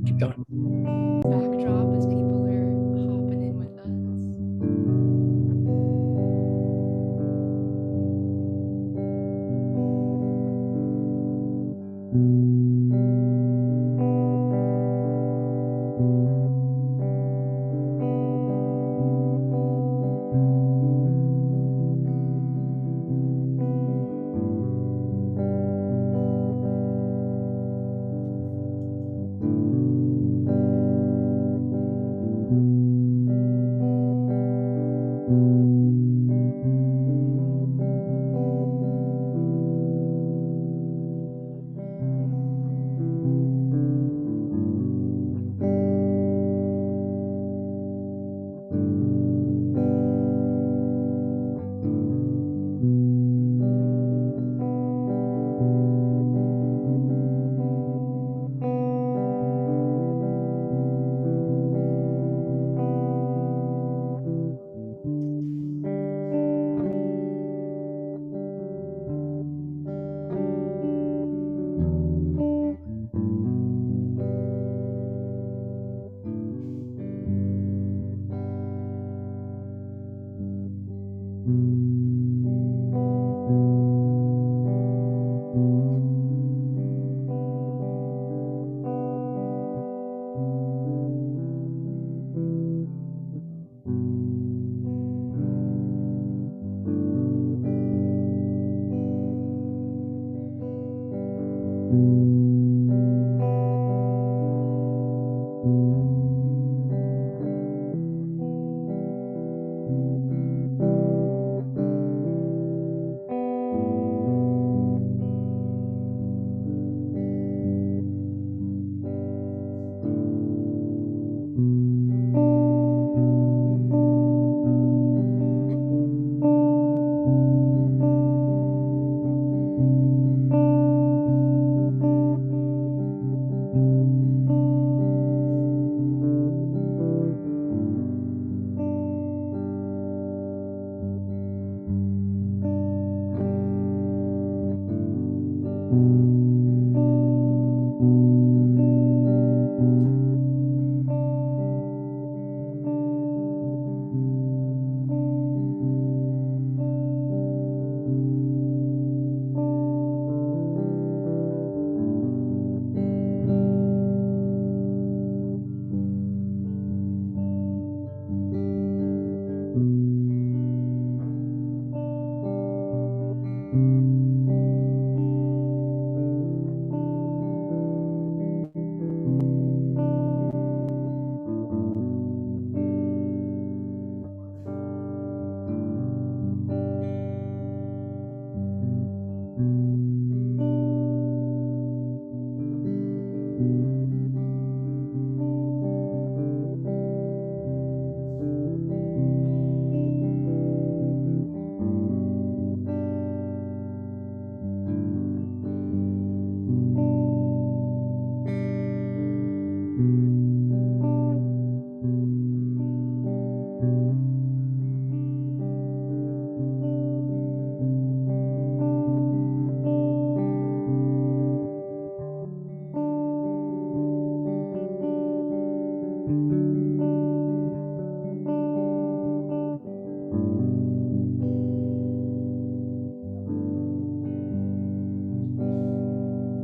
Keep going. Backdrop as people are hopping in with us.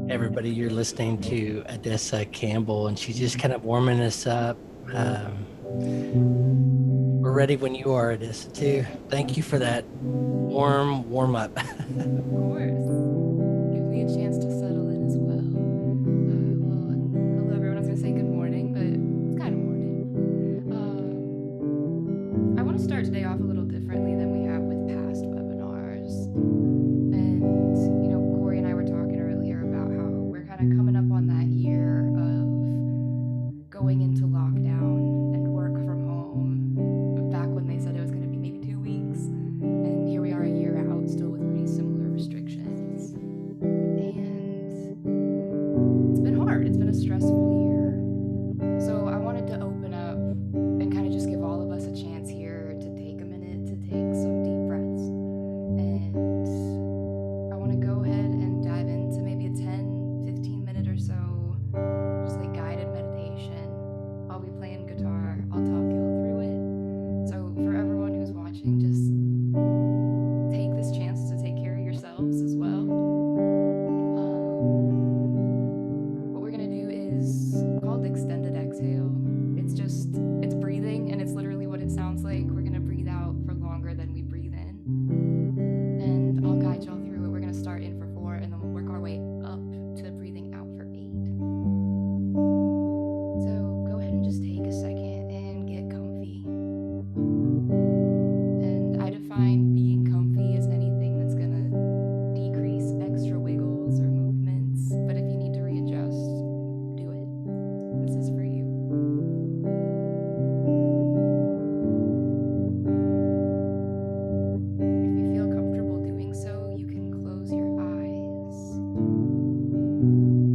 Everybody, you're listening to Adessa Campbell, and she's just kind of warming us up. We're ready when you are, Adessa, too. Thank you for that warm up. Of course. Gives me a chance to settle in as well. Hello everyone. I was gonna say good morning, but it's kind of morning. I want to start today off a little differently than we have with past webinars. And Corey and I were talking earlier about how we're kind of coming up on that year of going into lockdown and work from home. Back when they said it was going to be maybe 2 weeks, and here we are a year out, still with pretty similar restrictions. is called extended exhale. It's breathing, and it's literally what it sounds like. We're going to breathe out for longer than we breathe in. And I'll guide y'all through it. We're going to start in for 4, and then we'll work our way up to breathing out for 8. So go ahead and just take a second and get comfy. And I define being comfy as anything that's going to decrease extra wiggles or movements. But if you need to readjust, do it. This is for you. If you feel comfortable doing so, you can close your eyes.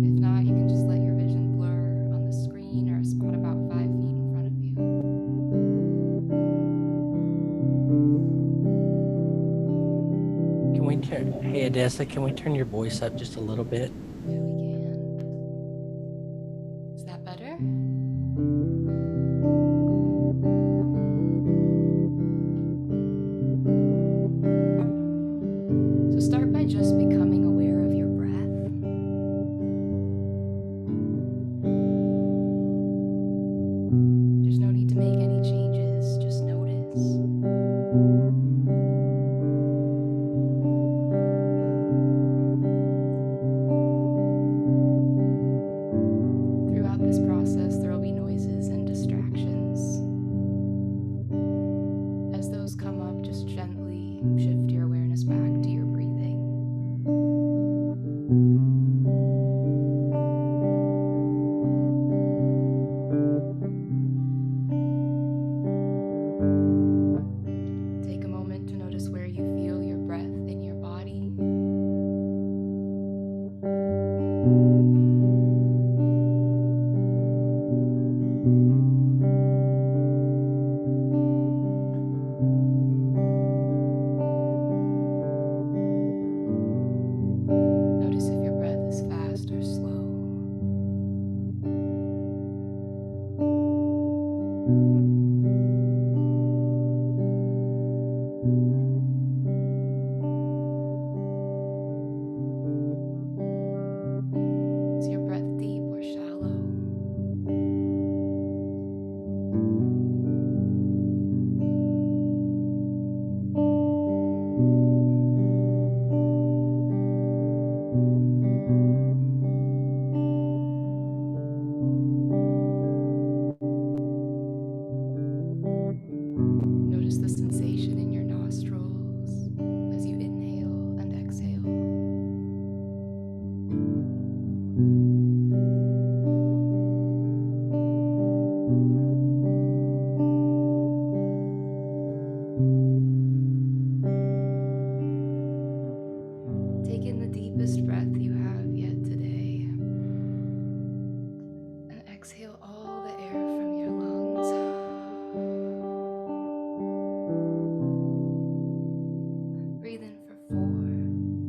If not, you can just let your vision blur on the screen or a spot about 5 feet in front of you. Hey Adessa, can we turn your voice up just a little bit? Yeah, we can. Is that better? So start by just becoming aware of your breath. There's no need to make any changes, just notice. Throughout this process, there will be noises and distractions. As those come up, just gently shift your awareness back to your breathing. Take a moment to notice where you feel your breath in your body. Notice if your breath is fast or slow. Is your breath deep or shallow? Notice the sensation in your nostrils as you inhale and exhale. Take in the deepest breath you have yet today, and exhale all the air from your lungs. Breathe in for 4,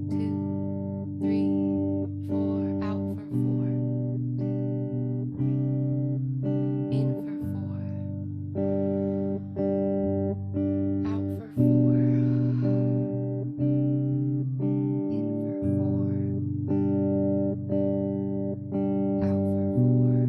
2, 3, 4. Out for 4, 2, 3. In for 4. Out for 4. In for 4. Out for 4.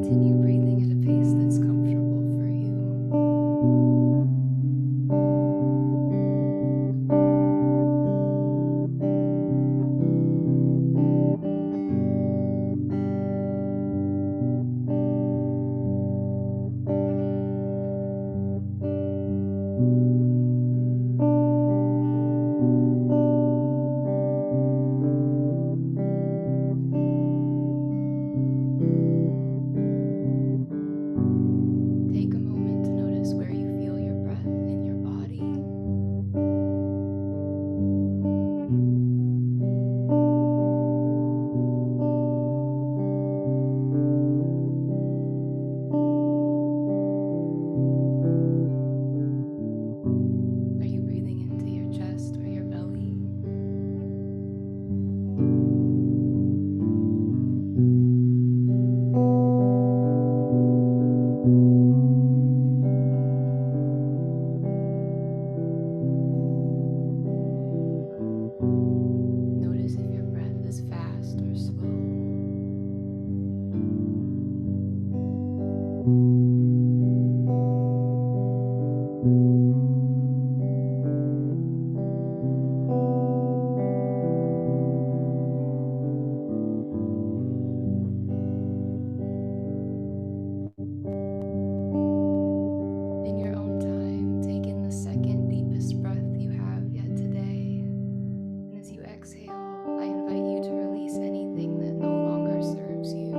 continue breathing at a pace that's comfortable for you. Take a moment to notice where you feel your breath in your body. Are you breathing into your chest or your belly? Notice if your breath is fast or slow. In your own time, take in the second deepest breath you have yet today. And as you exhale, I invite you to release anything that no longer serves you.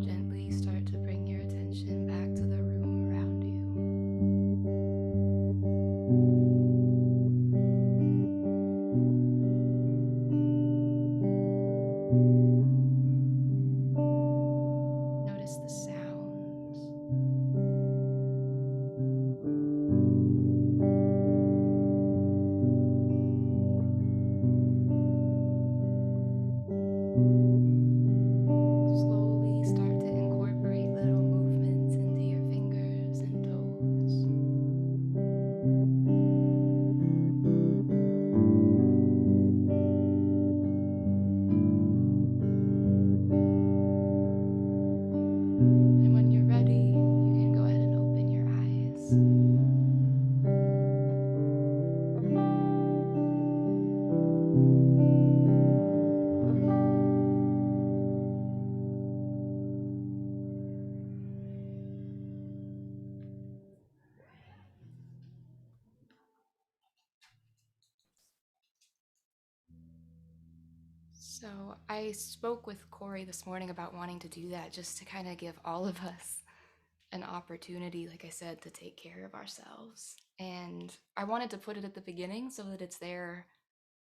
Gently start to bring your attention back to the room around you. Notice the sounds. Slowly start to incorporate little movements into your fingers and toes. And when you're ready, you can go ahead and open your eyes. So I spoke with Corey this morning about wanting to do that just to kind of give all of us an opportunity, like I said, to take care of ourselves. And I wanted to put it at the beginning so that it's there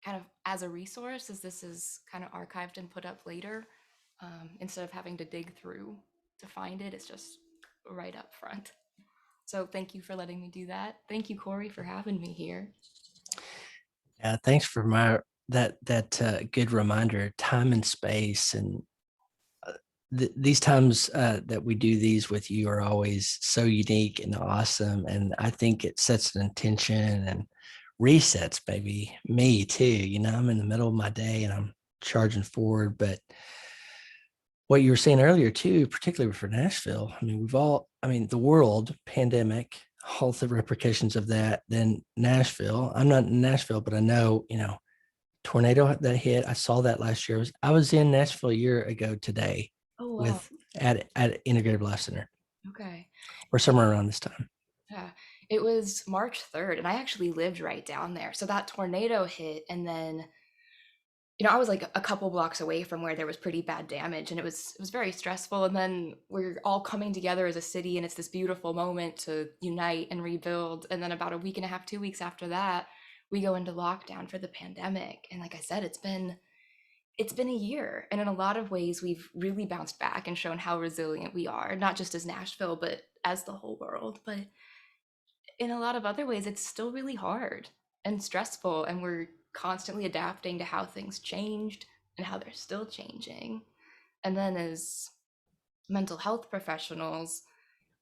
kind of as a resource, as this is kind of archived and put up later. Instead of having to dig through to find it, it's just right up front. So thank you for letting me do that. Thank you, Corey, for having me here. Yeah, thanks for that good reminder. Time and space, and these times that we do these with you are always so unique and awesome. And I think it sets an intention and resets, maybe me too. I'm in the middle of my day and I'm charging forward. But what you were saying earlier too, particularly for Nashville, the world pandemic, all the repercussions of that. Then Nashville, I'm not in Nashville, but I know, tornado that hit. I saw that last year. I was in Nashville a year ago today Oh, wow. with at Integrative Life Center, Okay. or somewhere around this time. Yeah. It was March 3rd, and I actually lived right down there. So that tornado hit, and then I was like a couple blocks away from where there was pretty bad damage, and it was very stressful. And then we're all coming together as a city, and it's this beautiful moment to unite and rebuild. And then about a week and a half, 2 weeks after that, we go into lockdown for the pandemic. And like I said, it's been a year, and in a lot of ways, we've really bounced back and shown how resilient we are, not just as Nashville, but as the whole world. But in a lot of other ways, it's still really hard and stressful, and we're constantly adapting to how things changed and how they're still changing. And then as mental health professionals,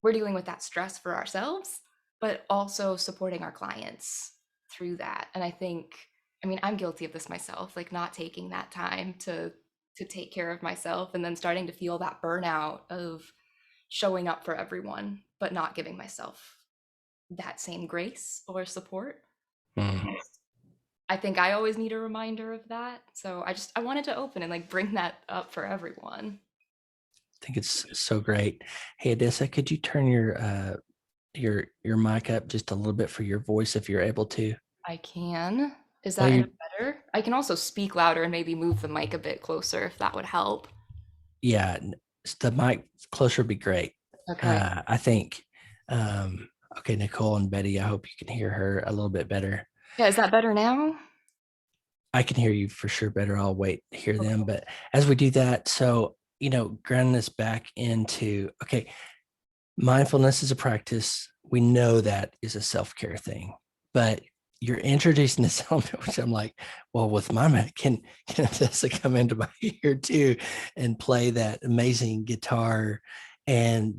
we're dealing with that stress for ourselves, but also supporting our clients through that. And I think, I mean, I'm guilty of this myself, like not taking that time to take care of myself and then starting to feel that burnout of showing up for everyone, but not giving myself that same grace or support. Mm. I think I always need a reminder of that. So I wanted to open and like bring that up for everyone. I think it's so great. Hey, Adessa, could you turn your mic up just a little bit for your voice if you're able to? I can. Is Well, that any you better? I can also speak louder and maybe move the mic a bit closer if that would help. yeah, the mic closer would be great. Okay. I think. Okay, Nicole and Betty, I hope you can hear her a little bit better. Yeah, is that better now? I can hear you for sure better. I'll wait to hear Okay. them. But as we do that, so, grounding us back into, okay, mindfulness is a practice. We know that is a self-care thing, but you're introducing this element, which I'm like, well, with my man, can Tessa come into my ear too and play that amazing guitar and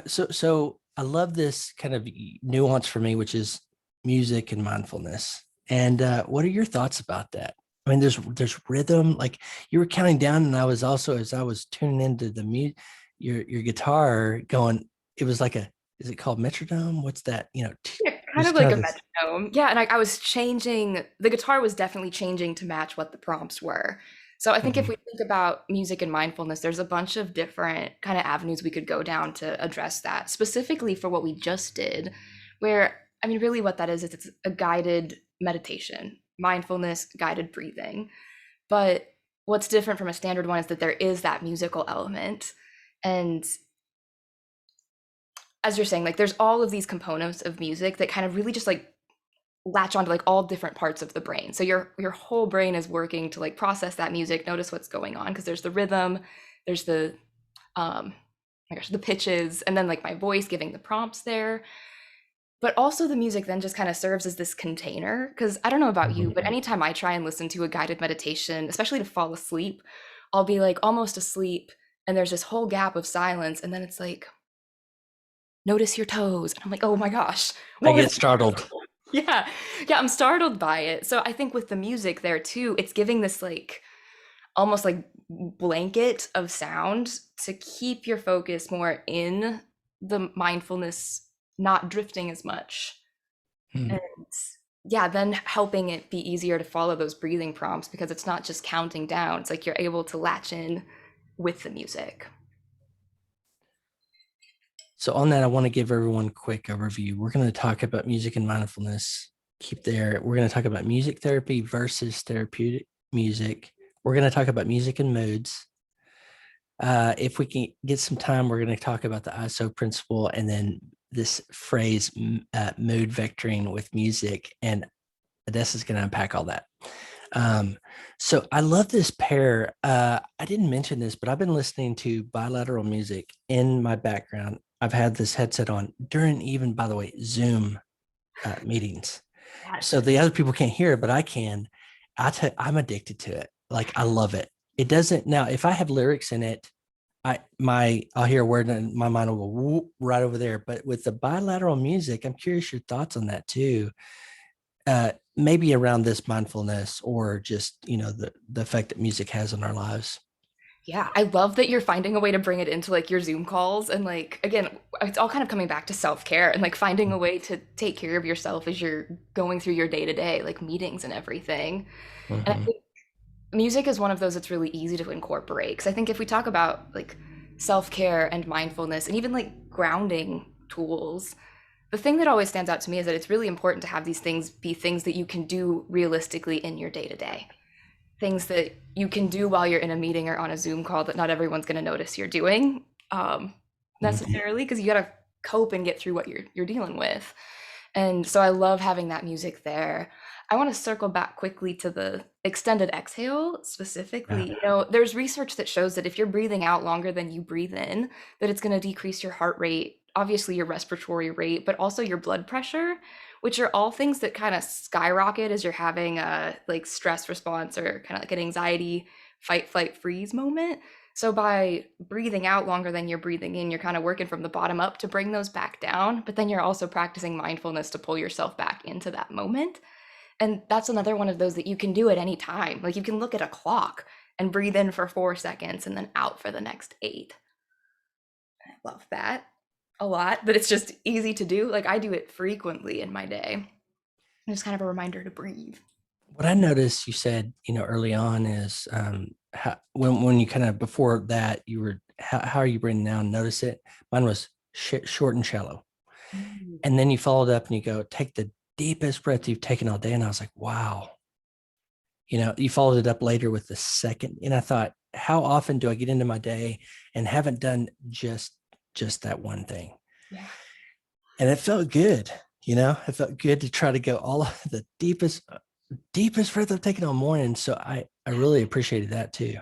so I love this kind of nuance for me, which is music and mindfulness. And what are your thoughts about that? I mean, there's rhythm, like you were counting down, and I was also, as I was tuning into the music, your guitar going, it was like a, is it called metronome? What's that? Yeah, kind of Just like kind a of this. metronome. Yeah, and I was changing, the guitar was definitely changing to match what the prompts were. So I think if Mhm. we think about music and mindfulness, there's a bunch of different kind of avenues we could go down to address that, specifically for what we just did, where, I mean, really what that is it's a guided meditation, mindfulness, guided breathing. But what's different from a standard one is that there is that musical element. And as you're saying, like there's all of these components of music that kind of really just like latch onto like all different parts of the brain. So your whole brain is working to like process that music, notice what's going on because there's the rhythm, there's the my gosh, the pitches, and then like my voice giving the prompts there. But also the music then just kind of serves as this container because I don't know about you, Mhm. but anytime I try and listen to a guided meditation, especially to fall asleep, I'll be like almost asleep and there's this whole gap of silence and then it's like notice your toes. And I'm like, oh my gosh, I what was get startled. yeah. Yeah, I'm startled by it. So I think with the music there too, it's giving this like almost like blanket of sound to keep your focus more in the mindfulness, not drifting as much. Hmm. And yeah, then helping it be easier to follow those breathing prompts because it's not just counting down. It's like you're able to latch in with the music. So on that, I want to give everyone a quick overview. We're going to talk about music and mindfulness. Keep there. We're going to talk about music therapy versus therapeutic music. We're going to talk about music and moods. If we can get some time, we're going to talk about the ISO principle and then this phrase, mood vectoring with music. And Adessa's going to unpack all that. Um, so I love this pair. I didn't mention this, but I've been listening to bilateral music in my background. I've had this headset on during even, by the way, Zoom meetings. So Yes. the other people can't hear it, but I can. I'm addicted to it. Like I love it. It doesn't now. If I have lyrics in it, I'll hear a word and my mind will go whoop, right over there. But with the bilateral music, I'm curious your thoughts on that too. Maybe around this mindfulness or just the effect that music has on our lives. Yeah, I love that you're finding a way to bring it into like your Zoom calls and like again, it's all kind of coming back to self-care and like finding a way to take care of yourself as you're going through your day-to-day like meetings and everything. And I Mm-hmm. think music is one of those that's really easy to incorporate because I think if we talk about like self-care and mindfulness and even like grounding tools, the thing that always stands out to me is that it's really important to have these things be things that you can do realistically in your day-to-day, things that you can do while you're in a meeting or on a Zoom call that not everyone's going to notice you're doing Mm-hmm. necessarily because you got to cope and get through what you're dealing with. And so I love having that music there. I want to circle back quickly to the extended exhale Yeah. specifically. You know, there's research that shows that if you're breathing out longer than you breathe in, that it's going to decrease your heart rate, obviously your respiratory rate, but also your blood pressure, which are all things that kind of skyrocket as you're having a like stress response or kind of like an anxiety fight, flight, freeze moment. So by breathing out longer than you're breathing in, you're kind of working from the bottom up to bring those back down, but then you're also practicing mindfulness to pull yourself back into that moment. And that's another one of those that you can do at any time. Like you can look at a clock and breathe in for 4 seconds and then out for the next 8. I love that a lot, but it's just easy to do. Like I do it frequently in my day. Just kind of a reminder to breathe. What I noticed you said, early on is how, when you kind of before that you were how are you breathing now? Notice it. Mine was short and shallow, Mm. and then you followed up and you go take the deepest breath you've taken all day, and I was like, wow. You followed it up later with the second, and I thought, how often do I get into my day and haven't done just that one thing? Yeah. And it felt good. It felt good to try to go all of the deepest breath I've taken all morning. So I really appreciated that too.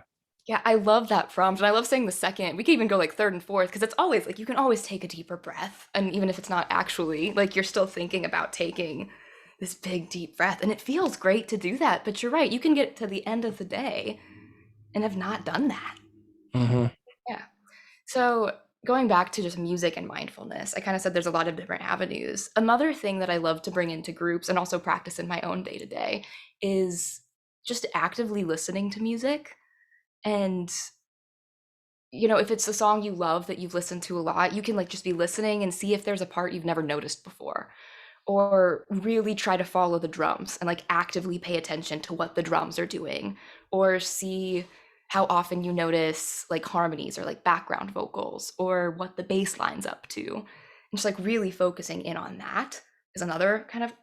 Yeah, I love that prompt. And I love saying the second. We can even go like third and fourth because it's always like you can always take a deeper breath. And even if it's not actually, like you're still thinking about taking this big deep breath. And it feels great to do that. But you're right, you can get to the end of the day and have not done that. Mm-hmm. Yeah. So going back to just music and mindfulness, I kind of said there's a lot of different avenues. Another thing that I love to bring into groups and also practice in my own day to day is just actively listening to music. And if it's a song you love that you've listened to a lot, you can like just be listening and see if there's a part you've never noticed before, or really try to follow the drums and like actively pay attention to what the drums are doing, or see how often you notice like harmonies or like background vocals or what the bass line's up to. And just like really focusing in on that is another kind of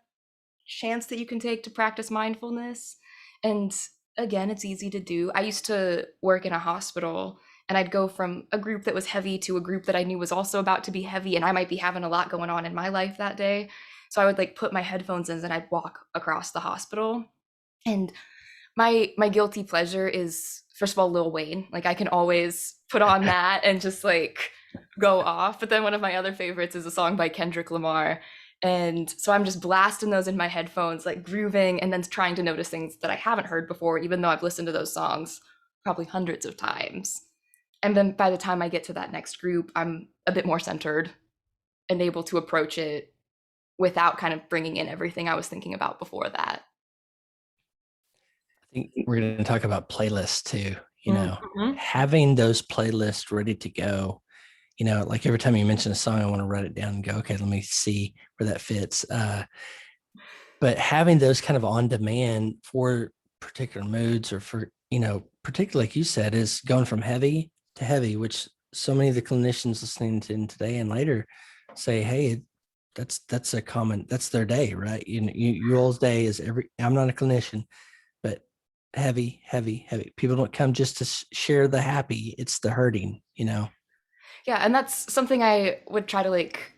chance that you can take to practice mindfulness. And again, it's easy to do. I used to work in a hospital and I'd go from a group that was heavy to a group that I knew was also about to be heavy, and I might be having a lot going on in my life that day. So I would like put my headphones in and I'd walk across the hospital. And my guilty pleasure is first of all Lil Wayne. Like I can always put on that and just like go off. But then one of my other favorites is a song by Kendrick Lamar. And so I'm just blasting those in my headphones, like grooving and then trying to notice things that I haven't heard before, even though I've listened to those songs probably hundreds of times. And then by the time I get to that next group, I'm a bit more centered and able to approach it without kind of bringing in everything I was thinking about before that. I think we're going to talk about playlists too. Mm-hmm. Having those playlists ready to go. Like every time you mention a song, I want to write it down and go, okay, let me see where that fits. But having those kind of on demand for particular moods or for, particularly like you said, is going from heavy to heavy, which so many of the clinicians listening to in today and later say, hey, that's their day, right? You all's day is I'm not a clinician, but heavy, heavy, heavy. People don't come just to share the happy. It's the hurting. Yeah, and that's something I would try to like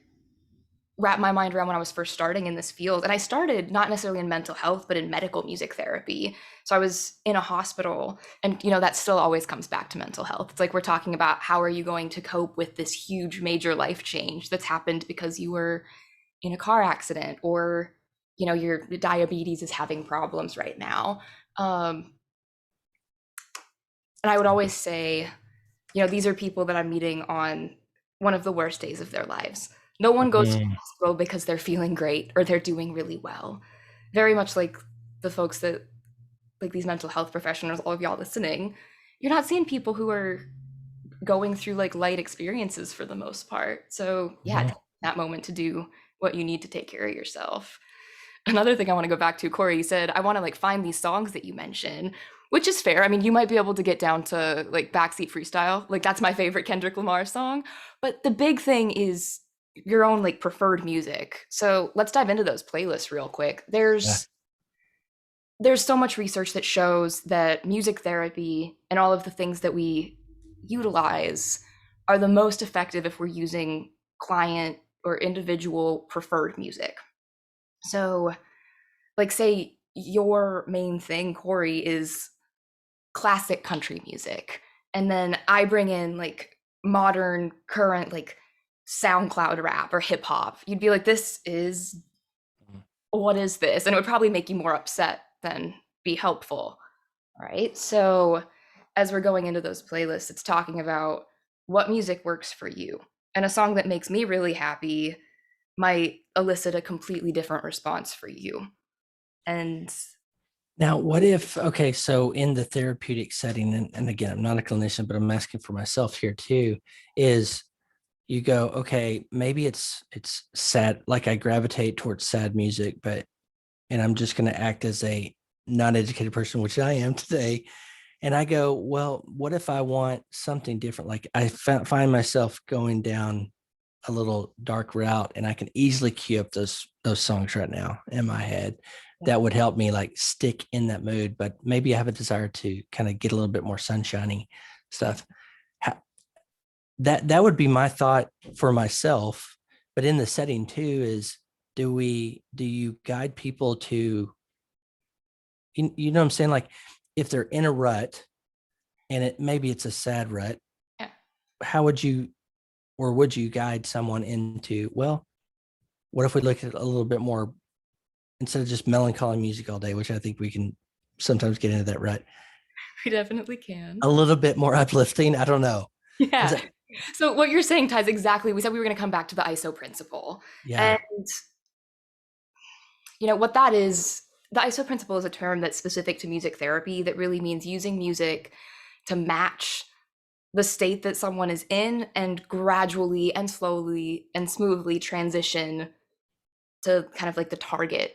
wrap my mind around when I was first starting in this field. And I started not necessarily in mental health, but in medical music therapy. So I was in a hospital, and that still always comes back to mental health. It's like we're talking about how are you going to cope with this huge major life change that's happened because you were in a car accident, or your diabetes is having problems right now. And I would always say, these are people that I'm meeting on one of the worst days of their lives. No one goes to the Mm. hospital because they're feeling great or they're doing really well. Very much like the folks that, like these mental health professionals, all of y'all listening, you're not seeing people who are going through like light experiences for the most part. So yeah, Mhm. take that moment to do what you need to take care of yourself. Another thing I want to go back to, Corey, you said, I want to like find these songs that you mention, which is fair. I mean, you might be able to get down to like Backseat Freestyle. Like that's my favorite Kendrick Lamar song. But the big thing is your own like preferred music. So let's dive into those playlists real quick. Yeah. There's so much research that shows that music therapy and all of the things that we utilize are the most effective if we're using client or individual preferred music. So like say your main thing, Corey, is classic country music, and then I bring in like modern current like SoundCloud rap or hip hop, you'd be like, this is what is this? And it would probably make you more upset than be helpful, right? So as we're going into those playlists, it's talking about what music works for you. And a song that makes me really happy might elicit a completely different response for you. And Now, what if, okay, so in the therapeutic setting, and again, I'm not a clinician, but I'm asking for myself here too, is you go, okay, maybe it's sad, like I gravitate towards sad music, but and I'm just going to act as a non-educated person, which I am today. And I go, well, what if I want something different? Like I find myself going down a little dark route, and I can easily cue up those songs right now in my head that would help me like stick in that mood. But maybe I have a desire to kind of get a little bit more sunshiny stuff. That would be my thought for myself. But in the setting too, is do you guide people to, you know what I'm saying? Like if they're in a rut and maybe it's a sad rut, yeah, how would you, or would you guide someone into, well, what if we look at a little bit more, instead of just melancholy music all day, which I think we can sometimes get into that rut, we definitely can. a little bit more uplifting? I don't know. Yeah. So what you're saying ties exactly. We said we were going to come back to the ISO principle. Yeah. And what that is, the ISO principle is a term that's specific to music therapy that really means using music to match the state that someone is in and gradually and slowly and smoothly transition to kind of like the target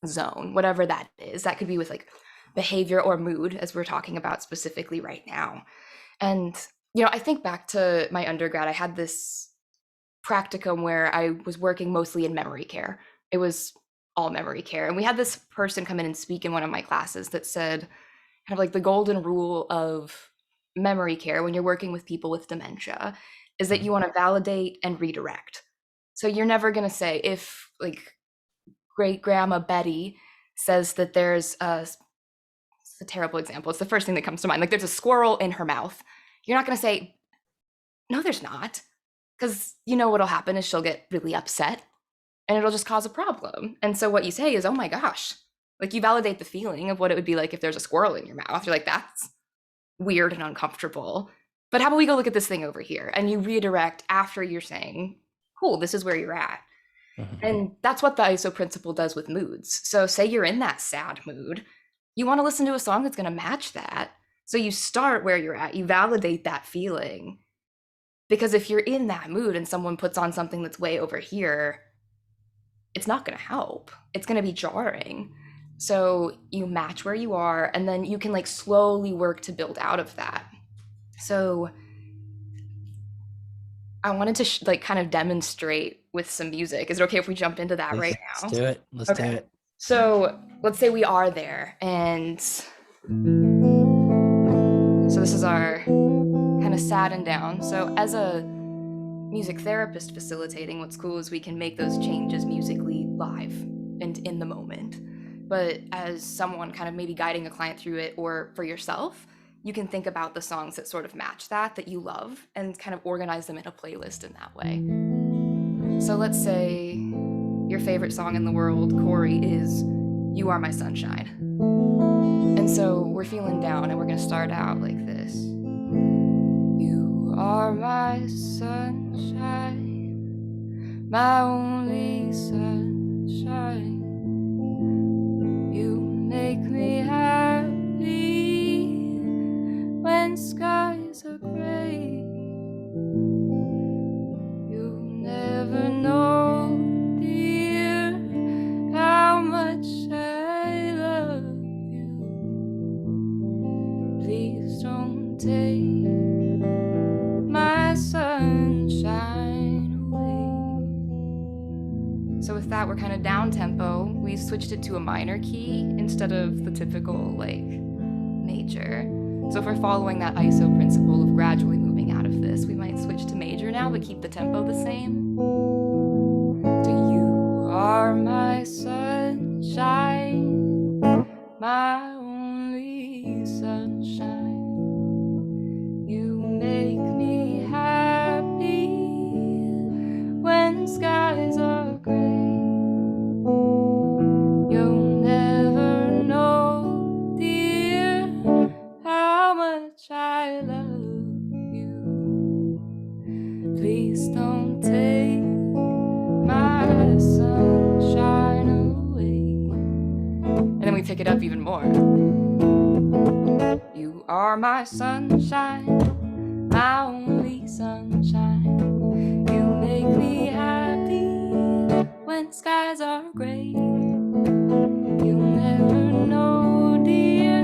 zone, whatever that is. That could be with like behavior or mood, as we're talking about specifically right now. And, I think back to my undergrad, I had this practicum where I was working mostly in memory care. It was all memory care. And we had this person come in and speak in one of my classes that said, kind of like the golden rule of memory care when you're working with people with dementia is that you want to validate and redirect. So you're never going to say, if like great grandma Betty says that there's it's a terrible example, it's the first thing that comes to mind, like there's a squirrel in her mouth, you're not going to say, no, there's not, because what'll happen is she'll get really upset and it'll just cause a problem. And so what you say is, oh my gosh, like you validate the feeling of what it would be like if there's a squirrel in your mouth. You're like, that's weird and uncomfortable, but how about we go look at this thing over here? And you redirect after you're saying, cool, this is where you're at. Mm-hmm. And that's what the ISO principle does with moods. So say you're in that sad mood, you want to listen to a song that's going to match that. So you start where you're at, you validate that feeling. Because if you're in that mood and someone puts on something that's way over here, it's not going to help. It's going to be jarring. So you match where you are, and then you can like slowly work to build out of that. So I wanted to like kind of demonstrate with some music. Is it okay if we jump into that right now? Let's do it. Let's do it. So let's say we are there, and so this is our kind of sad and down. So as a music therapist facilitating, what's cool is we can make those changes musically live and in the moment. But as someone kind of maybe guiding a client through it, or for yourself, you can think about the songs that sort of match that you love, and kind of organize them in a playlist in that way. So let's say your favorite song in the world, Corey, is You Are My Sunshine. And so we're feeling down, and we're going to start out like this. You are my sunshine, my only sunshine. You make me happy when skies are gray. You never know, dear, how much I love you. Please don't take my sunshine away. So with that, we're kind of down tempo. We switched it to a minor key instead of the typical like major. So if we're following that ISO principle of gradually moving out of this, we might switch to major now, but keep the tempo the same. So you are my sunshine, my only sunshine. You make me happy when skies are gray. You'll never know, dear, how much I up even more. You are my sunshine, my only sunshine. You make me happy when skies are gray. You'll never know, dear,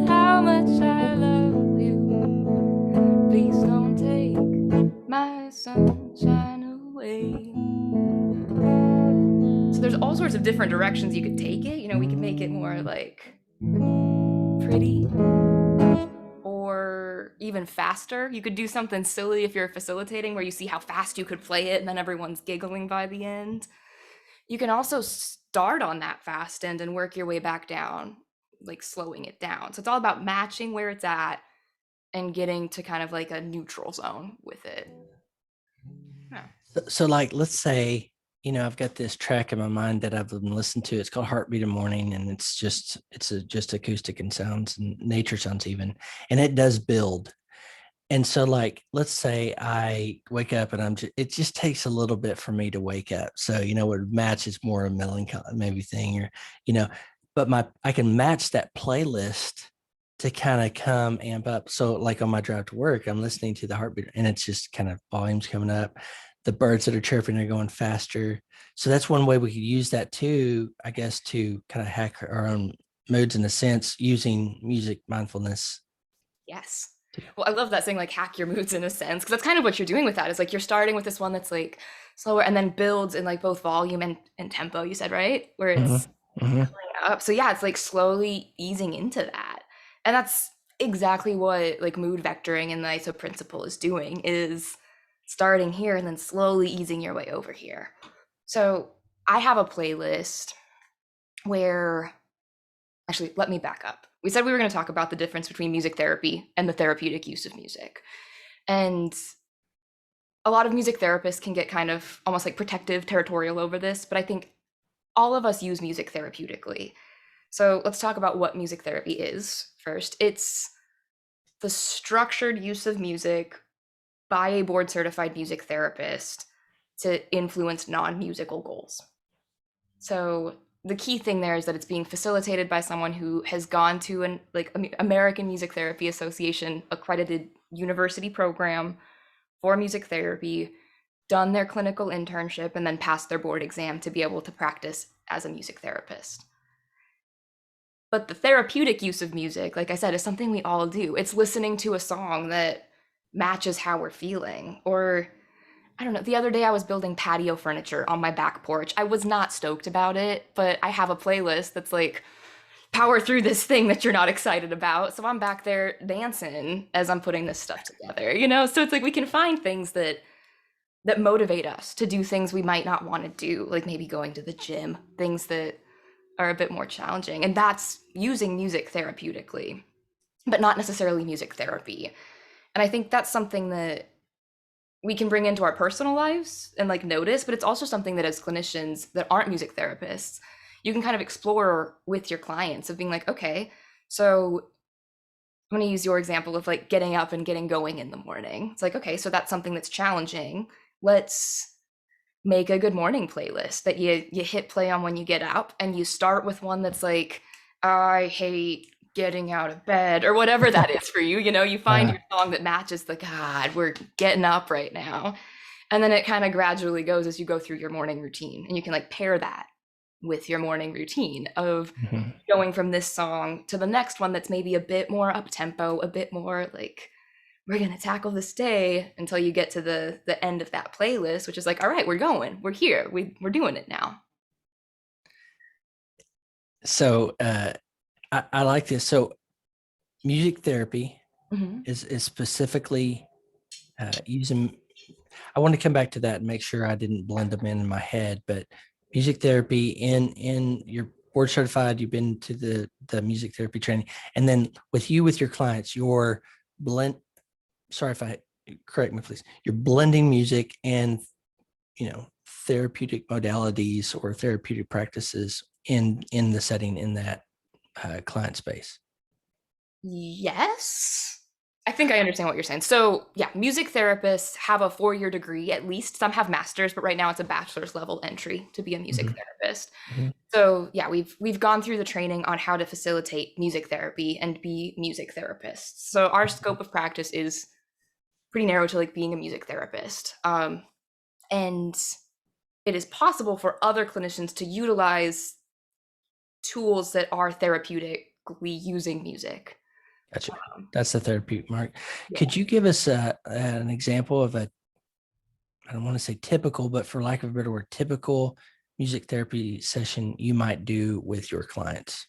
how much I love you. Please don't take my sunshine away. So there's all sorts of different directions you could take it. You know, we could make it more like pretty or even faster. You could do something silly if you're facilitating where you see how fast you could play it and then everyone's giggling by the end. You can also start on that fast end and work your way back down, like slowing it down. So it's all about matching where it's at and getting to kind of like a neutral zone with it. Yeah. So like, let's say, I've got this track in my mind that I've been listening to. It's called Heartbeat of Morning, and it's just acoustic and sounds and nature sounds even, and it does build. And so like, let's say I wake up and it just takes a little bit for me to wake up. So, what matches more a melancholy maybe thing or, you know, but I can match that playlist to kind of come amp up. So like on my drive to work, I'm listening to the Heartbeat and it's just kind of volumes coming up. The birds that are chirping are going faster. So that's one way we could use that too, I guess, to kind of hack our own moods in a sense, using music mindfulness. Yes. Well, I love that saying, like, hack your moods in a sense, because that's kind of what you're doing with that. Is like you're starting with this one that's like slower and then builds in like both volume and tempo, you said, right? Where it's Mm-hmm. Mm-hmm. up. So yeah, it's like slowly easing into that. And that's exactly what like mood vectoring and the ISO principle is doing, is starting here and then slowly easing your way over here. So I have a playlist where, actually, let me back up. We said we were going to talk about the difference between music therapy and the therapeutic use of music. And a lot of music therapists can get kind of almost like protective, territorial over this, but I think all of us use music therapeutically. So let's talk about what music therapy is first. It's the structured use of music by a board certified music therapist to influence non-musical goals. So the key thing there is that it's being facilitated by someone who has gone to an like American Music Therapy Association accredited university program for music therapy, done their clinical internship, and then passed their board exam to be able to practice as a music therapist. But the therapeutic use of music, like I said, is something we all do. It's listening to a song that matches how we're feeling. Or, I don't know, the other day I was building patio furniture on my back porch. I was not stoked about it, but I have a playlist that's like, power through this thing that you're not excited about. So I'm back there dancing as I'm putting this stuff together, you know? So it's like we can find things that motivate us to do things we might not want to do, like maybe going to the gym, things that are a bit more challenging. And that's using music therapeutically, but not necessarily music therapy. And I think that's something that we can bring into our personal lives and like notice, but it's also something that as clinicians that aren't music therapists, you can kind of explore with your clients of being like, okay, so I'm going to use your example of like getting up and getting going in the morning. It's like, okay, so that's something that's challenging. Let's make a good morning playlist that you hit play on when you get up, and you start with one that's like, I hate getting out of bed, or whatever that is for you. You know, you find your song that matches the, God, we're getting up right now. And then it kind of gradually goes as you go through your morning routine, and you can like pair that with your morning routine of going from this song to the next one that's maybe a bit more up tempo, a bit more like, we're going to tackle this day, until you get to the end of that playlist, which is like, all right, we're going, we're here, we're doing it now. So I like this. So music therapy Mm-hmm. is specifically using, I want to come back to that and make sure I didn't blend them in my head, but music therapy in your board certified, you've been to the music therapy training, and then with your clients, your blend, sorry if I, correct me please, you're blending music and therapeutic modalities or therapeutic practices in the setting in that client space. Yes, I think I understand what you're saying. So, yeah, music therapists have a 4-year degree at least. Some have masters, but right now it's a bachelor's level entry to be a music Mhm, therapist. mhm. So, yeah, we've gone through the training on how to facilitate music therapy and be music therapists. So, our scope of practice is pretty narrow to like being a music therapist. And it is possible for other clinicians to utilize tools that are therapeutically using music. Gotcha. Um, That's the therapeutic mark. yeah. Could you give us an example of a, I don't want to say typical, but for lack of a better word, typical music therapy session you might do with your clients?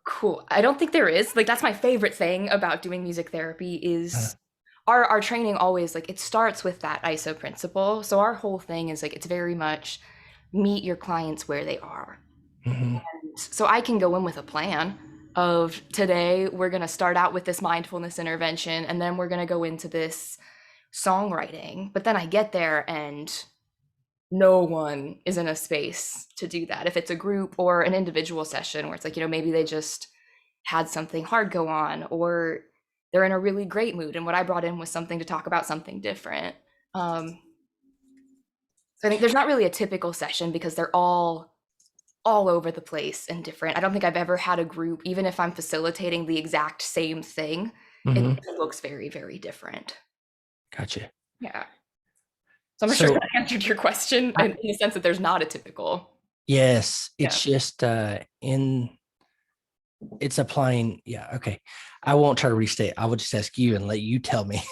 Cool. I don't think there is. Like that's my favorite thing about doing music therapy Uh, is our training always like it starts with that ISO principle. So our whole thing is like it's very much meet your clients where they are. mhm. So I can go in with a plan of today we're going to start out with this mindfulness intervention and then we're going to go into this songwriting. But then I get there and no one is in a space to do that. If it's a group or an individual session where it's like, maybe they just had something hard go on or they're in a really great mood and what I brought in was something to talk about something different. Um, so I think there's not really a typical session because they're all over the place and different. I don't think I've ever had a group, even if I'm facilitating the exact same thing, it Mhm. looks very, very different. Gotcha. Yeah. So I'm not sure if So that answered your question in the sense that there's not a typical. yes, Yeah. it's just it's applying. Yeah. Okay. I won't try to restate. I will just ask you and let you tell me.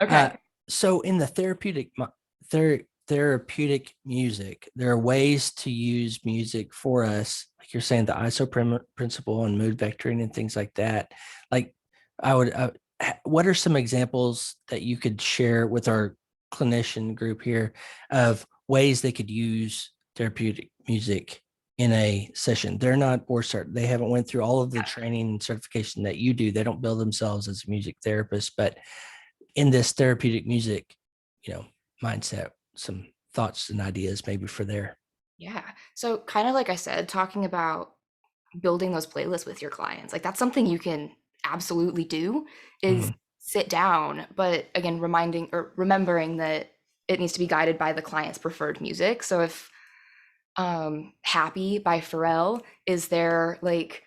Okay. So in the therapeutic music, there are ways to use music for us, like you're saying, the ISO principle and mood vectoring and things like that. Like what are some examples that you could share with our clinician group here of ways they could use therapeutic music in a session? They're not board cert. They haven't went through all of the training and certification that you do. They don't build themselves as a music therapist, but in this therapeutic music, mindset, some thoughts and ideas maybe for there. Yeah. So kind of like I said, talking about building those playlists with your clients, like that's something you can absolutely do is Mhm. sit down, but again, reminding or remembering that it needs to be guided by the client's preferred music. So if Happy by Pharrell is their like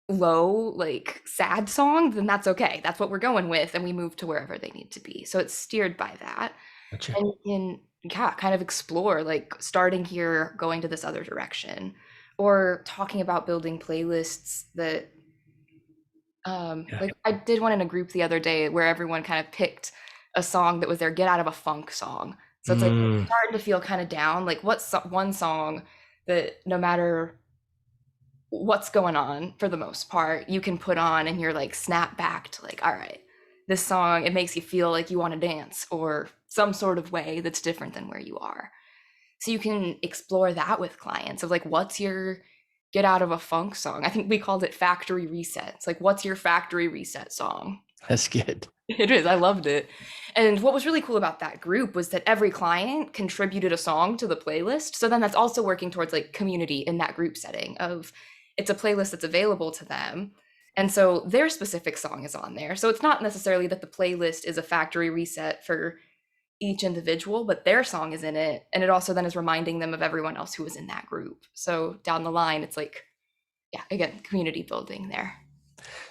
low, like sad song, then that's okay. That's what we're going with. And we move to wherever they need to be. So it's steered by that. Gotcha. And you can, yeah, kind of explore like starting here, going to this other direction, or talking about building playlists that Yeah. like I did one in a group the other day where everyone kind of picked a song that was their get out of a funk song. So it's like Mm, starting to feel kind of down. Like what's one song that no matter what's going on for the most part, you can put on and you're like snap back to like, all right, this song, it makes you feel like you want to dance or some sort of way that's different than where you are. So you can explore that with clients of like, what's your get out of a funk song? I think we called it factory reset. It's like, what's your factory reset song? that's good. It is. I loved it. And what was really cool about that group was that every client contributed a song to the playlist. So then that's also working towards like community in that group setting of it's a playlist that's available to them. And so their specific song is on there. So it's not necessarily that the playlist is a factory reset for each individual, but their song is in it. And it also then is reminding them of everyone else who was in that group. So down the line, it's like, yeah, again, community building there.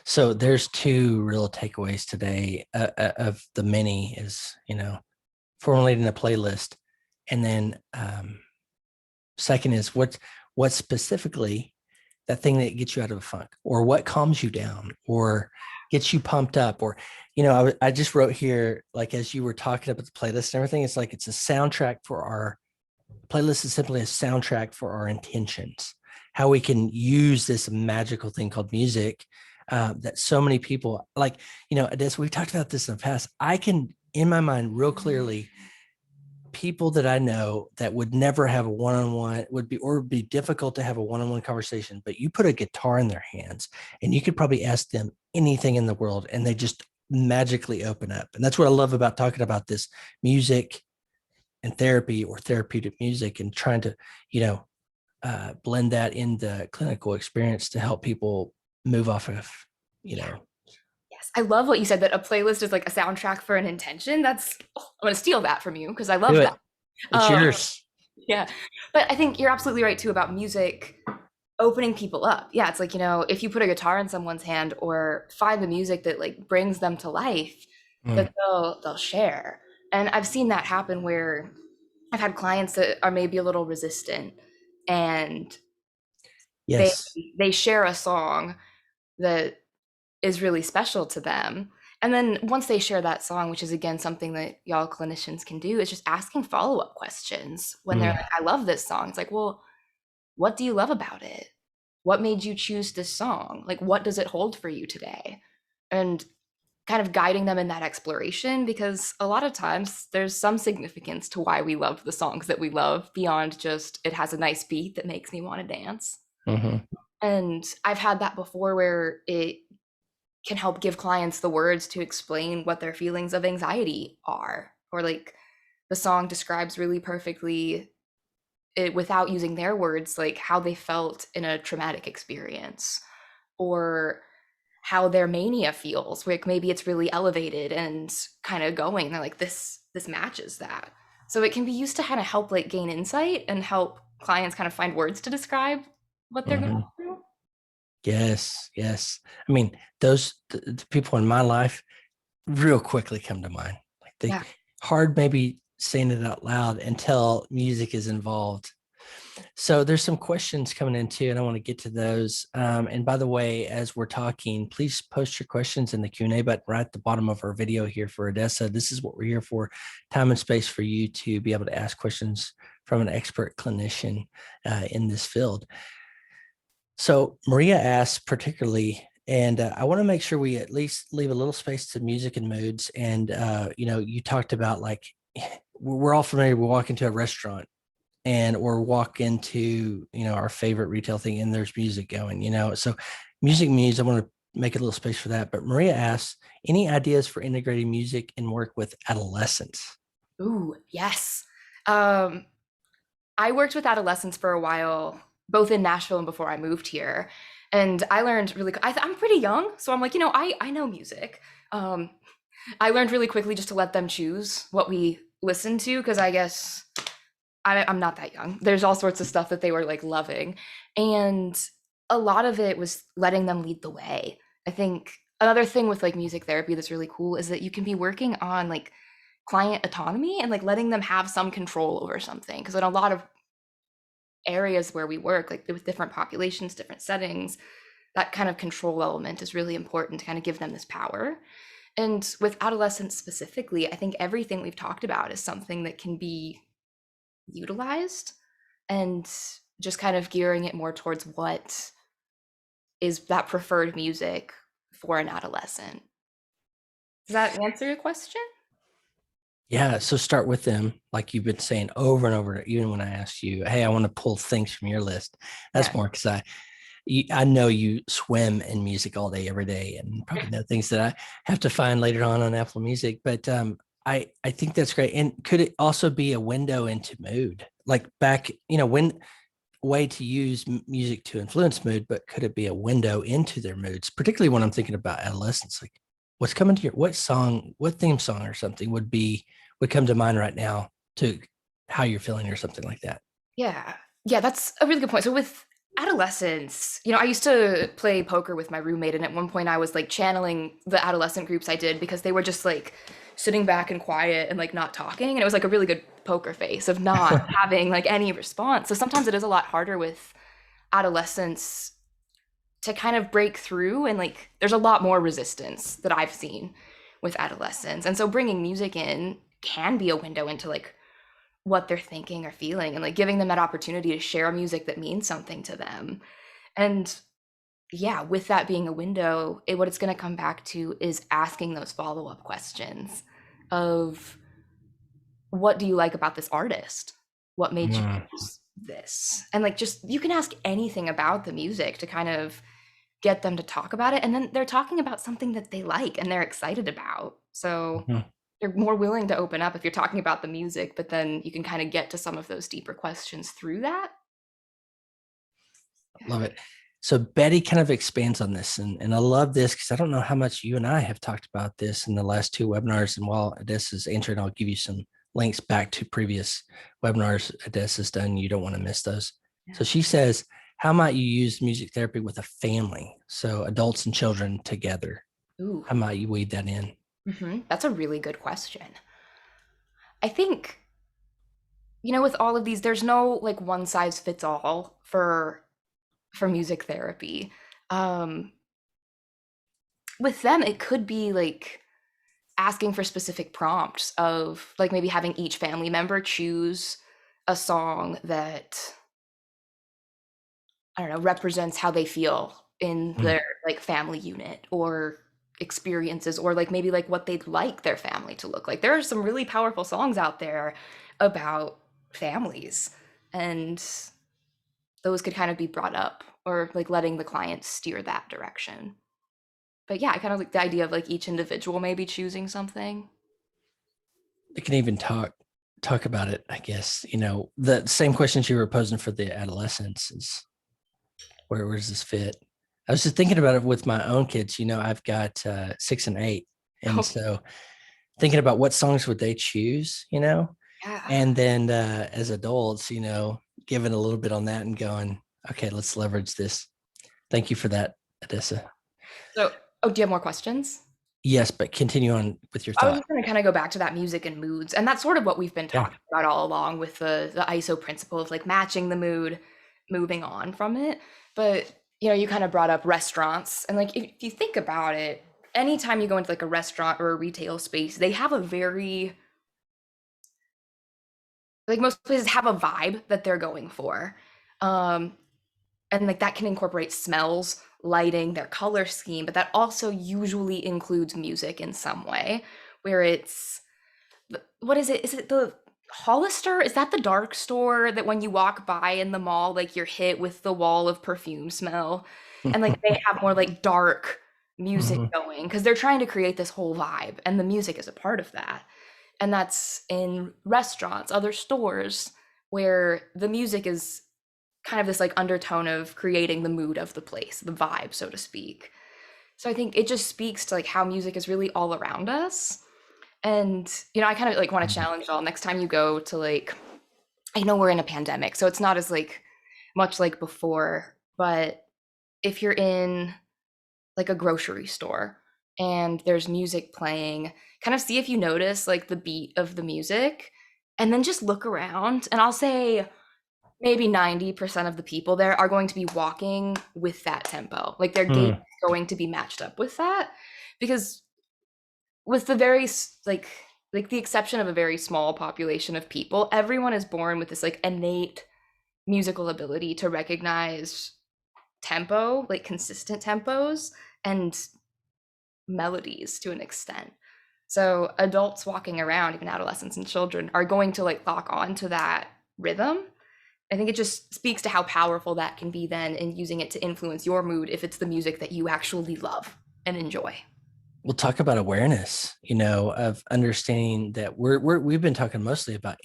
So there's two real takeaways today of the many is, formulating a playlist. And then second is what's specifically that thing that gets you out of a funk or what calms you down or gets you pumped up or I just wrote here, like as you were talking about the playlist and everything, it's like it's a soundtrack for our playlist is simply a soundtrack for our intentions, how we can use this magical thing called music that so many people like, Adessa, we've talked about this in the past. I can in my mind real clearly people that I know that would never have a one-on-one would be difficult to have a one-on-one conversation, but you put a guitar in their hands and you could probably ask them anything in the world and they just magically open up. And that's what I love about talking about this music and therapy or therapeutic music and trying to, blend that in the clinical experience to help people move off of, Yes, I love what you said that a playlist is like a soundtrack for an intention. That's I'm gonna steal that from you because I Do love that. it. It's yours. Yeah, but I think you're absolutely right too about music opening people up. Yeah, it's like, if you put a guitar in someone's hand or find the music that like brings them to life, Mm, that they'll share. And I've seen that happen where I've had clients that are maybe a little resistant and they yes. they share a song that is really special to them. And then once they share that song, which is again something that y'all clinicians can do, is just asking follow-up questions when they're Mm, like, I love this song. It's like, well, what do you love about it? What made you choose this song? Like, what does it hold for you today? And kind of guiding them in that exploration, because a lot of times there's some significance to why we love the songs that we love beyond just it has a nice beat that makes me want to dance. mhm. And I've had that before where it can help give clients the words to explain what their feelings of anxiety are, or like the song describes really perfectly without using their words, like how they felt in a traumatic experience, or how their mania feels. Like maybe it's really elevated and kind of going. And they're like, this matches that. So it can be used to kind of help like gain insight and help clients kind of find words to describe what they're going Mhm. through. Yes, yes. I mean, the people in my life real quickly come to mind. Like they Yeah. hard maybe saying it out loud until music is involved. So there's some questions coming in too, and I want to get to those. And by the way, as we're talking, please post your questions in the Q&A button right at the bottom of our video here for Adessa. This is what we're here for, time and space for you to be able to ask questions from an expert clinician in this field. So Maria asks particularly, and I want to make sure we at least leave a little space to music and moods. And you talked about like we're all familiar. We walk into a restaurant and or walk into our favorite retail thing, and there's music going. So music moods. I want to make a little space for that. But Maria asks, any ideas for integrating music and work with adolescents? Ooh, yes. Um, I worked with adolescents for a while, both in Nashville and before I moved here. And I learned really, I'm pretty young. So I'm like, I know music. Um, I learned really quickly just to let them choose what we listen to, because I guess I'm not that young. There's all sorts of stuff that they were like loving. And a lot of it was letting them lead the way. I think another thing with like music therapy that's really cool is that you can be working on like client autonomy and like letting them have some control over something. Because in a lot of areas where we work, like with different populations, different settings, that kind of control element is really important to kind of give them this power. And with adolescents specifically, I think everything we've talked about is something that can be utilized, and just kind of gearing it more towards what is that preferred music for an adolescent. Does that answer your question? Yeah, so start with them, like you've been saying over and over. Even when I asked you, "Hey, I want to pull things from your list," Yeah. that's more because I know you swim in music all day, every day, and probably know things that I have to find later on Apple Music. But I think that's great. And could it also be a window into mood, like back, when way to use music to influence mood, but could it be a window into their moods, particularly when I'm thinking about adolescence? Like, what's coming to what song, what theme song or something would come to mind right now to how you're feeling or something like that? Yeah. Yeah, that's a really good point. So with adolescence, I used to play poker with my roommate, and at one point I was like channeling the adolescent groups I did because they were just like sitting back and quiet and like not talking. And it was like a really good poker face of not having like any response. So sometimes it is a lot harder with adolescence to kind of break through, and like there's a lot more resistance that I've seen with adolescents. And so bringing music in can be a window into like what they're thinking or feeling, and like giving them that opportunity to share music that means something to them. And yeah, with that being a window, what it's going to come back to is asking those follow-up questions of, what do you like about this artist? What made you Mm, choose this? And like, just you can ask anything about the music to kind of get them to talk about it, and then they're talking about something that they like and they're excited about. So mhm. you're more willing to open up if you're talking about the music, but then you can kind of get to some of those deeper questions through that. Love it. So Betty kind of expands on this, and I love this because I don't know how much you and I have talked about this in the last two webinars. And while Adessa's answering, I'll give you some links back to previous webinars Adessa's done. You don't want to miss those. So she says, how might you use music therapy with a family? So adults and children together. Ooh, How might you weave that in? that's a really good question. I think, with all of these, there's no like one size fits all for music therapy. Um, with them, it could be like asking for specific prompts of like maybe having each family member choose a song that, I don't know, represents how they feel in Mm. their like family unit or experiences, or like maybe like what they'd like their family to look like. There are some really powerful songs out there about families, and those could kind of be brought up, or like letting the client steer that direction. But yeah, I kind of like the idea of like each individual maybe choosing something. They can even talk about it, I guess. The same questions you were posing for the adolescents is where does this fit? I was just thinking about it with my own kids. I've got 6 and 8. And so thinking about what songs would they choose, Yeah. and then as adults, giving a little bit on that and going, okay, let's leverage this. Thank you for that, Adessa. So, oh, do you have more questions? Yes, but continue on with your I was thought. just gonna kind of go back to that music and moods, and that's sort of what we've been Yeah. talking about all along with the ISO principle of like matching the mood, moving on from it. But you kind of brought up restaurants, and like if you think about it, anytime you go into like a restaurant or a retail space, they have a very, like most places have a vibe that they're going for. Um, and like that can incorporate smells, lighting, their color scheme, but that also usually includes music in some way, where it's, what is it? Is it the Hollister? Is that the dark store that when you walk by in the mall, like you're hit with the wall of perfume smell? And like they have more like dark music Mhm. going because they're trying to create this whole vibe, and the music is a part of that. And that's in restaurants, other stores, where the music is kind of this like undertone of creating the mood of the place, the vibe, so to speak. So I think it just speaks to like how music is really all around us. And I kind of like want to challenge y'all next time you go to like, I know we're in a pandemic, so it's not as like much like before, but if you're in like a grocery store and there's music playing, kind of see if you notice like the beat of the music, and then just look around, and I'll say maybe 90% of the people there are going to be walking with that tempo. Like their gait Mm. is going to be matched up with that, because with the very like the exception of a very small population of people, everyone is born with this like innate musical ability to recognize tempo, like consistent tempos and melodies to an extent. So adults walking around, even adolescents and children, are going to like lock on to that rhythm. I think it just speaks to how powerful that can be then in using it to influence your mood if it's the music that you actually love and enjoy. We'll talk about awareness, of understanding that we've been talking mostly about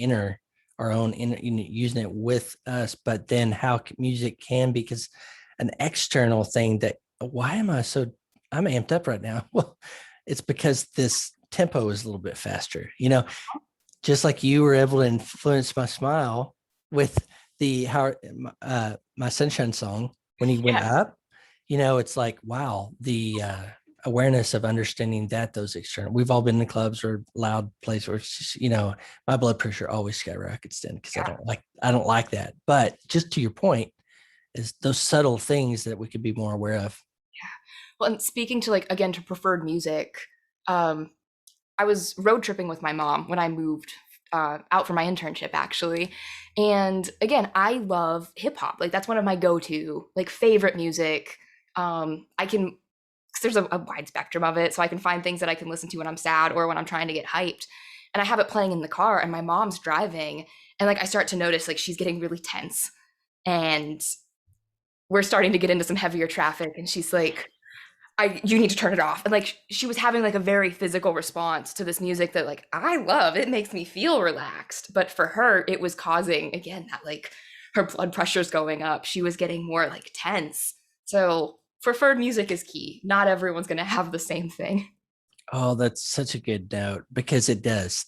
our own inner, using it with us, but then how music can be, because an external thing that, why am I'm amped up right now? Well, it's because this tempo is a little bit faster, just like you were able to influence my smile with the how my sunshine song when he went Yeah. up. It's like, wow, the awareness of understanding that those external, we've all been in clubs or loud places where it's just, my blood pressure always skyrockets then because Yeah. I don't like that. But just to your point, is those subtle things that we could be more aware of. Well, and speaking to like again to preferred music, um, I was road tripping with my mom when I moved out for my internship, actually. And again, I love hip hop. Like that's one of my go-to like favorite music. I can, because there's a wide spectrum of it, so I can find things that I can listen to when I'm sad or when I'm trying to get hyped. And I have it playing in the car, and my mom's driving, and like I start to notice like she's getting really tense, and we're starting to get into some heavier traffic, and she's like, you need to turn it off. And like she was having like a very physical response to this music that like I love. It makes me feel relaxed. But for her, it was causing again that like her blood pressure's going up. She was getting more like tense So preferred music is key. Not everyone's going to have the same thing. Oh, that's such a good note because it does.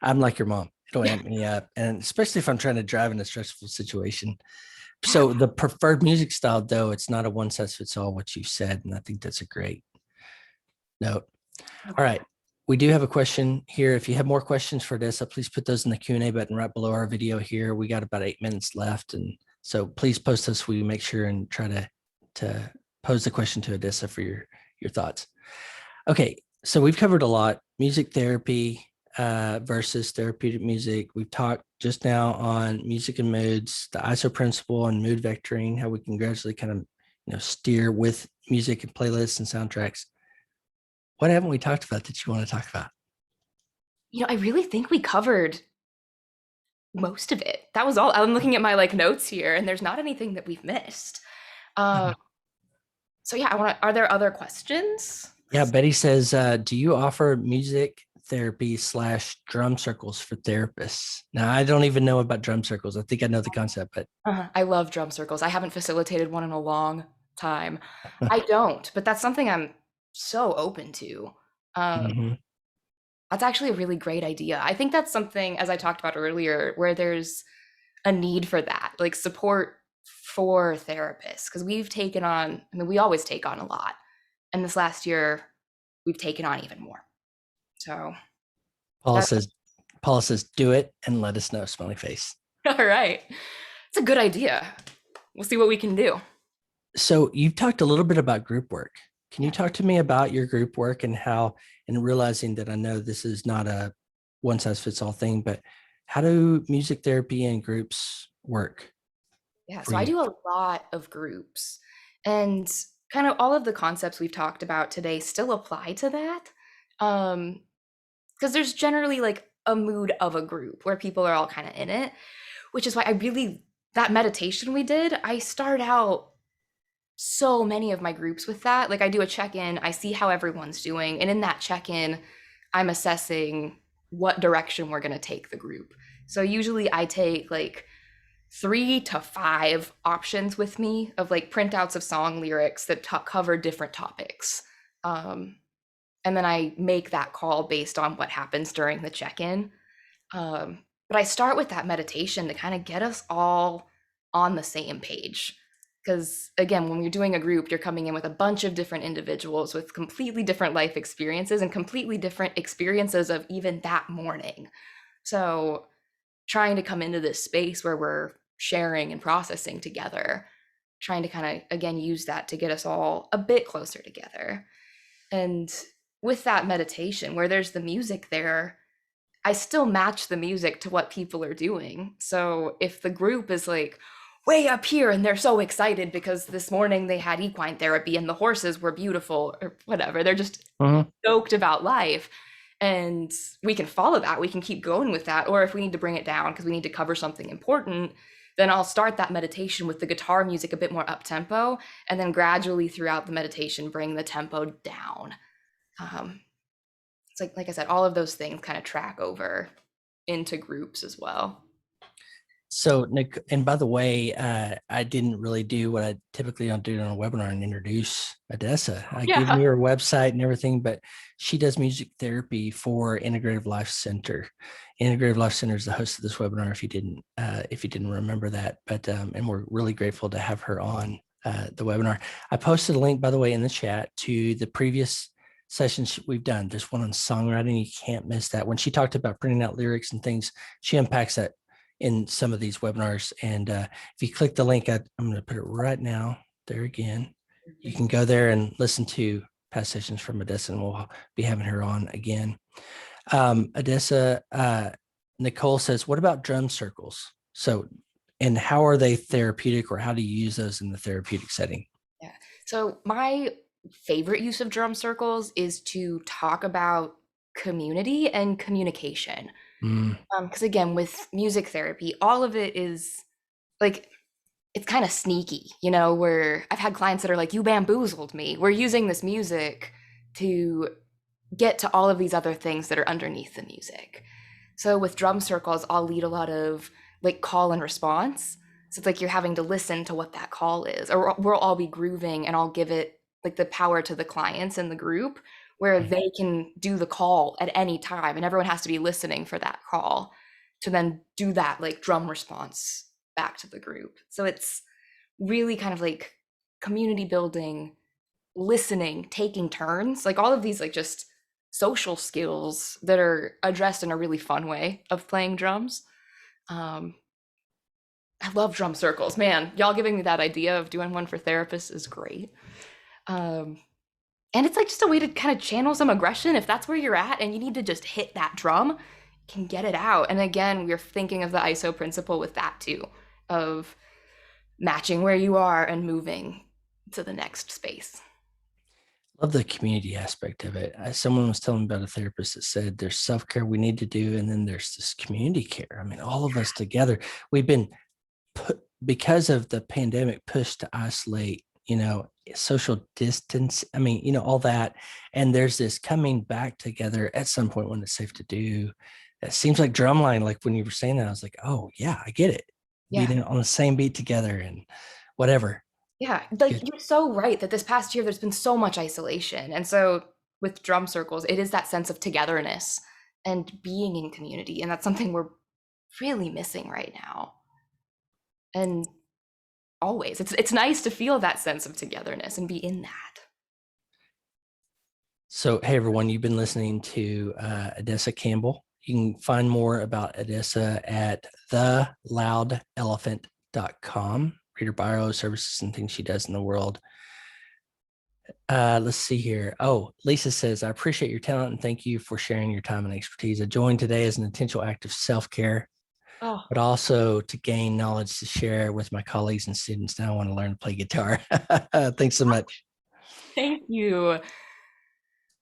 I'm like your mom. It'll amp me up. And especially if I'm trying to drive in a stressful situation. Yeah. So the preferred music style, though, it's not a one size fits all what you said. And I think that's a great note. All right. We do have a question here. If you have more questions for Adessa, please put those in the Q&A button right below our video here. We got about 8 minutes left. And so please post us. We make sure and try to pose the question to Adessa for your thoughts. Okay. So we've covered a lot: music therapy versus therapeutic music. We've talked just now on music and moods, the ISO principle and mood vectoring, how we can gradually kind of steer with music and playlists and soundtracks. What haven't we talked about that you want to talk about? I really think we covered most of it. That was all. I'm looking at my notes here, and there's not anything that we've missed. Um, so yeah, are there other questions? Yeah, Betty says, do you offer music therapy / drum circles for therapists? Now, I don't even know about drum circles. I think I know the concept, but I love drum circles. I haven't facilitated one in a long time. I don't, but that's something I'm so open to. Um, Mhm. that's actually a really great idea. I think that's something, as I talked about earlier, where there's a need for that, like support for therapists, because we've taken on, I mean, we always take on a lot. And this last year, we've taken on even more. So Paula that's says, Paula says, do it and let us know, smiley face. all right. It's a good idea. We'll see what we can do. So you've talked a little bit about group work. Can you Yeah. talk to me about your group work and how, and realizing that I know this is not a one size fits all thing, but how do music therapy and groups work Yeah. for So I you? do a lot of groups, and kind of all of the concepts we've talked about today still apply to that. Because there's generally a mood of a group where people are all kind of in it, which is why that meditation we did, I start out so many of my groups with that. Like I do a check-in, I see how everyone's doing, and in that check-in, I'm assessing what direction we're going to take the group. So usually I take 3 to 5 options with me of printouts of song lyrics that cover different topics. Um, and then I make that call based on what happens during the check-in. But I start with that meditation to kind of get us all on the same page. Because again, when you're doing a group, you're coming in with a bunch of different individuals with completely different life experiences and completely different experiences of even that morning. So trying to come into this space where we're sharing and processing together, trying to kind of, again, use that to get us all a bit closer together. And with that meditation, where there's the music there, I still match the music to what people are doing. So if the group is way up here and they're so excited because this morning they had equine therapy and the horses were beautiful or whatever, they're just stoked about life. And we can follow that. We can keep going with that. Or if we need to bring it down because we need to cover something important, then I'll start that meditation with the guitar music a bit more up tempo, and then gradually throughout the meditation, bring the tempo down. It's like I said, all of those things kind of track over into groups as well. So, Nick, and by the way, I didn't really do what I typically don't do on a webinar and introduce Adessa. I give Yeah. you her website and everything, but she does music therapy for Integrative Life Center. Integrative Life Center is the host of this webinar. If you didn't remember that, but and we're really grateful to have her on the webinar. I posted a link, by the way, in the chat to the previous sessions we've done. There's one on songwriting. You can't miss that. When she talked about printing out lyrics and things, she unpacks that in some of these webinars. And if you click the link, I'm going to put it right now there again. You can go there and listen to past sessions from Adessa, and we'll be having her on again. Adessa, Nicole says, what about drum circles? So, and how are they therapeutic, or how do you use those in the therapeutic setting? Yeah. So my favorite use of drum circles is to talk about community and communication. Mm, Because again, with music therapy, all of it is like it's kind of sneaky, where I've had clients that are like, you bamboozled me. We're using this music to get to all of these other things that are underneath the music. So with drum circles, I'll lead a lot of call and response. So it's like you're having to listen to what that call is, or we'll all be grooving and I'll give it like the power to the clients in the group where Mhm. they can do the call at any time and everyone has to be listening for that call to then do that like drum response back to the group. So it's really kind of like community building, listening, taking turns, like all of these like just social skills that are addressed in a really fun way of playing drums. Um, I love drum circles, man. Y'all giving me that idea of doing one for therapists is great. Um, and it's like just a way to kind of channel some aggression if that's where you're at and you need to just hit that drum, you can get it out. And again, we're thinking of the ISO principle with that too, of matching where you are and moving to the next space. Love the community aspect of it. Someone was telling me about a therapist that said there's self care we need to do, and then there's this community care. I mean, all of us together, we've been put because of the pandemic pushed to isolate, social distance. I mean, all that. And there's this coming back together at some point when it's safe to do. It seems like drumline, like when you were saying that, I was like, oh, yeah, I get it. Yeah. Being on the same beat together and whatever. Yeah. Like Good. you're so right that this past year there's been so much isolation. And so with drum circles, it is that sense of togetherness and being in community. And that's something we're really missing right now. And always. It's nice to feel that sense of togetherness and be in that. So, hey, everyone, you've been listening to Adessa Campbell. You can find more about Adessa at theloudelephant.com. Read her bio, services, and things she does in the world. Let's see here. Oh, Lisa says, I appreciate your talent and thank you for sharing your time and expertise. I joined today as an intentional act of self care, Oh, but also to gain knowledge to share with my colleagues and students. Now I want to learn to play guitar. Thanks so much. thank you. Oh,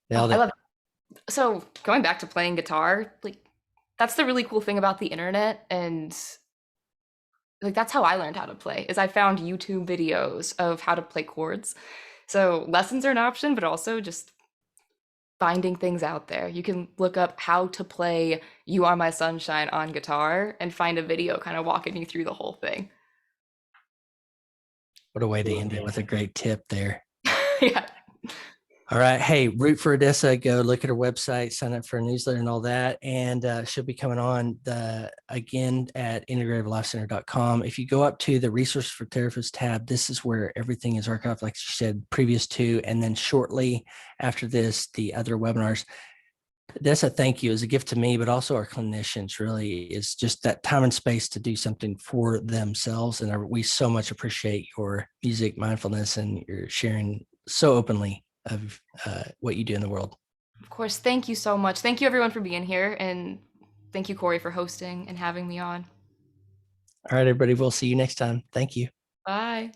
Nailed I it. love it. So going back to playing guitar, like that's the really cool thing about the internet and like that's how I learned how to play is I found YouTube videos of how to play chords. So lessons are an option, but also just finding things out there. You can look up how to play You Are My Sunshine on guitar and find a video kind of walking you through the whole thing. What a way to end it with a great tip there. Yeah. All right. Hey, root for Odessa. Go look at her website, sign up for a newsletter and all that. And she'll be coming on again at integrativelifecenter.com. If you go up to the resource for therapists tab, this is where everything is archived, like she said, previous to, and then shortly after this, the other webinars. Odessa, thank you. As a gift to me, but also our clinicians really is just that time and space to do something for themselves. And we so much appreciate your music mindfulness and your sharing so openly of what you do in the world. Of course, thank you so much. Thank you everyone for being here and thank you Corey for hosting and having me on. All right, everybody. We'll see you next time. Thank you. Bye.